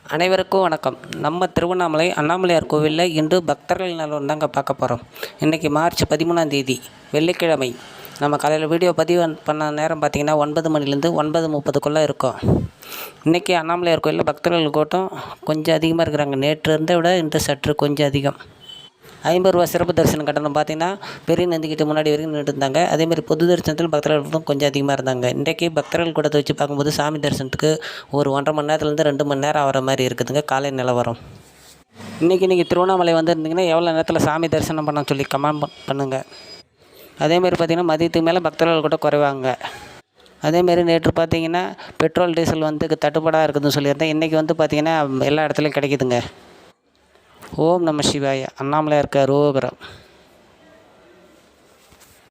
அனைவருக்கும் வணக்கம். நம்ம திருவண்ணாமலை அண்ணாமலையார் கோவிலில் இன்று பக்தர்கள் நலன் தாங்க பார்க்க போகிறோம். இன்றைக்கி மார்ச் 13ஆம் தேதி வெள்ளிக்கிழமை. நம்ம காலையில் வீடியோ பதிவு பண்ண நேரம் பார்த்திங்கன்னா 9 மணிலேருந்து 9:30 இருக்கும். இன்றைக்கி அண்ணாமலையார் கோவிலில் பக்தர்கள் கூட்டம் கொஞ்சம் அதிகமாக இருக்கிறாங்க. நேற்று இருந்ததை விட இன்று சற்று கொஞ்சம் அதிகம். 50 ரூபா சிறப்பு தரிசனம் கட்டணம் பார்த்திங்கன்னா பெரிய நந்திக்கிட்ட முன்னாடி வரைக்கும் நின்று இருந்தாங்க. அதேமாதிரி பொது தரிசனத்தில் பக்தர்களும் கொஞ்சம் அதிகமாக இருந்தாங்க. இன்றைக்கி பக்தர்கள் கூட்டத்தை வச்சு பார்க்கும்போது சாமி தரிசனத்துக்கு ஒரு 1.5 மணி நேரத்துலேருந்து 2 மணி நேரம் ஆகிற மாதிரி இருக்குதுங்க. காலை நிலவரம். இன்றைக்கி நீங்கள் திருவண்ணாமலை வந்திருந்தீங்கன்னா எவ்வளோ நேரத்தில் சாமி தரிசனம் பண்ண சொல்லி கமெண்ட் பண்ணுங்கள். அதேமாதிரி பார்த்திங்கன்னா மதியத்துக்கு மேலே பக்தர்கள் கூட குறைவாங்க. அதேமாரி நேற்று பார்த்திங்கன்னா பெட்ரோல் டீசல் தட்டுப்பாடாக இருக்குதுன்னு சொல்லியிருந்தேன். இன்றைக்கி பார்த்திங்கன்னா எல்லா இடத்துலையும் கிடைக்குதுங்க. ஓம் நம சிவாய. அண்ணாமலையார் அரோகரா.